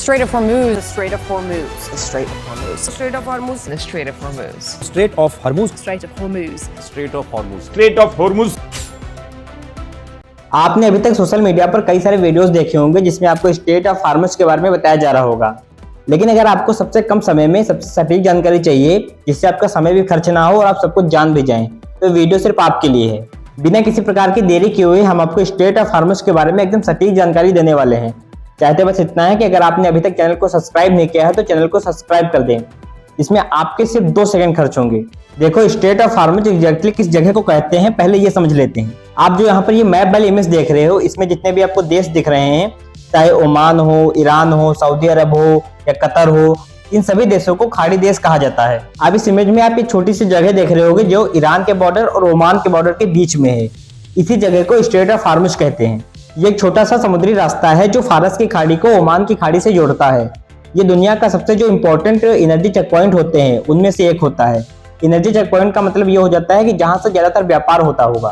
Strait of Hormuz. The Strait of Hormuz. The Strait of Hormuz. The Strait of Hormuz. The Strait of Hormuz. Strait of Hormuz. Strait of Hormuz. Strait of Hormuz. Strait of Hormuz. आपने अभी तक social media पर कई सारे videos देखे होंगे जिसमें आपको स्ट्रेट ऑफ हार्मस के बारे में बताया जा रहा होगा। लेकिन अगर आपको सबसे कम समय में सबसे सटीक जानकारी चाहिए जिससे आपका समय भी खर्च ना हो और आप सब कुछ जान भी जाएं, तो वीडियो सिर्फ आपके लिए है। बिना किसी प्रकार की देरी किए हुए हम आपको स्ट्रेट ऑफ हार्मस के बारे में एकदम सटीक जानकारी देने वाले हैं। चाहते बस इतना है कि अगर आपने अभी तक चैनल को सब्सक्राइब नहीं किया है तो चैनल को सब्सक्राइब कर दें। इसमें आपके सिर्फ 2 सेकंड खर्च होंगे। देखो, स्ट्रेट ऑफ हार्मस एग्जैक्टली किस जगह को कहते हैं पहले ये समझ लेते हैं। आप जो यहाँ पर ये मैप वाली इमेज देख रहे हो, इसमें जितने भी आपको देश दिख रहे हैं, चाहे ओमान हो, ईरान हो, सऊदी अरब हो या कतर हो, इन सभी देशों को खाड़ी देश कहा जाता है। अब इस इमेज में आप ये छोटी सी जगह देख रहे होगे जो ईरान के बॉर्डर और ओमान के बॉर्डर के बीच में है। इसी जगह को स्ट्रेट ऑफ हार्मस कहते हैं। ये एक छोटा सा समुद्री रास्ता है जो फारस की खाड़ी को ओमान की खाड़ी से जोड़ता है। ये दुनिया का सबसे जो इम्पोर्टेंट एनर्जी चेक पॉइंट होते हैं उनमें से एक होता है। एनर्जी चेक पॉइंट का मतलब ये हो जाता है कि जहां से ज्यादातर व्यापार होता होगा।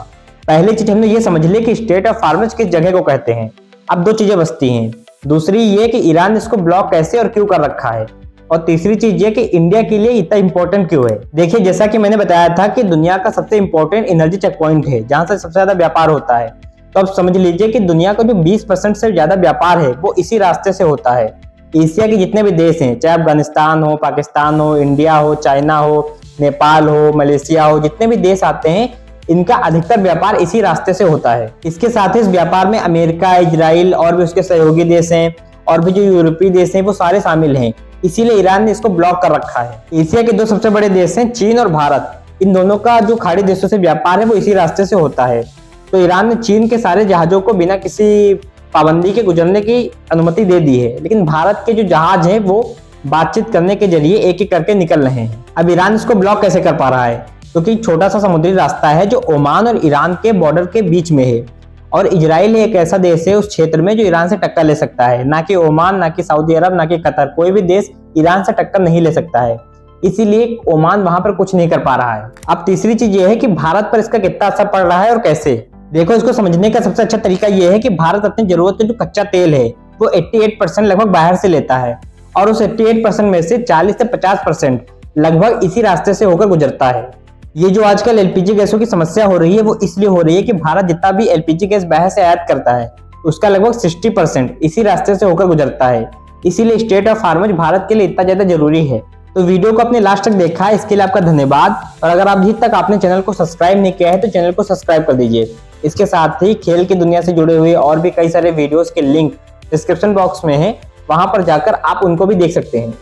पहली चीज हमने ये समझ ली कि स्ट्रेट ऑफ हार्मस किस जगह को कहते हैं। अब 2 चीजें बचती हैं। दूसरी ये कि ईरान इसको ब्लॉक कैसे और क्यों कर रखा है, और तीसरी चीज ये कि इंडिया के लिए इतना इंपॉर्टेंट क्यों है। देखिए, जैसा कि मैंने बताया था कि दुनिया का सबसे इंपॉर्टेंट एनर्जी चेक पॉइंट है जहां से सबसे ज्यादा व्यापार होता है। तो अब समझ लीजिए कि दुनिया का जो 20% से ज्यादा व्यापार है वो इसी रास्ते से होता है। एशिया के जितने भी देश हैं, चाहे अफगानिस्तान हो, पाकिस्तान हो, इंडिया हो, चाइना हो, नेपाल हो, मलेशिया हो, जितने भी देश आते हैं इनका अधिकतर व्यापार इसी रास्ते से होता है। इसके साथ ही इस व्यापार में अमेरिका, इजराइल और भी उसके सहयोगी देश हैं और भी जो यूरोपीय देश हैं वो सारे शामिल हैं। इसीलिए ईरान ने इसको ब्लॉक कर रखा है। एशिया के 2 सबसे बड़े देश हैं चीन और भारत। इन दोनों का जो खाड़ी देशों से व्यापार है वो इसी रास्ते से होता है। तो ईरान ने चीन के सारे जहाजों को बिना किसी पाबंदी के गुजरने की अनुमति दे दी है, लेकिन भारत के जो जहाज हैं वो बातचीत करने के जरिए एक एक करके निकल रहे हैं। अब ईरान इसको ब्लॉक कैसे कर पा रहा है? क्योंकि छोटा सा समुद्री रास्ता है जो ओमान और ईरान के बॉर्डर के बीच में है, और इजराइल एक ऐसा देश है उस क्षेत्र में जो ईरान से टक्कर ले सकता है। ना कि ओमान, ना कि सऊदी अरब, ना कि कतर, कोई भी देश ईरान से टक्कर नहीं ले सकता है। इसीलिए ओमान वहां पर कुछ नहीं कर पा रहा है। अब तीसरी चीज ये है कि भारत पर इसका कितना असर पड़ रहा है और कैसे। देखो, इसको समझने का सबसे अच्छा तरीका यह है कि भारत अपनी जरूरत का जो कच्चा तेल है वो 88% लगभग बाहर से लेता है, और उस 88% में से 40 से 50% लगभग इसी रास्ते से होकर गुजरता है। ये जो आजकल एलपीजी गैसों की समस्या हो रही है वो इसलिए हो रही है कि भारत जितना भी एलपीजी गैस बाहर से आयात करता है उसका लगभग 60% इसी रास्ते से होकर गुजरता है। इसीलिए स्ट्रेट ऑफ हार्मस भारत के लिए इतना ज्यादा जरूरी है। तो वीडियो को अपने लास्ट तक देखा है, इसके लिए आपका धन्यवाद। और अगर अभी तक आपने चैनल को सब्सक्राइब नहीं किया है तो चैनल को सब्सक्राइब कर दीजिए। इसके साथ ही खेल की दुनिया से जुड़े हुए और भी कई सारे वीडियोस के लिंक डिस्क्रिप्शन बॉक्स में है, वहां पर जाकर आप उनको भी देख सकते हैं।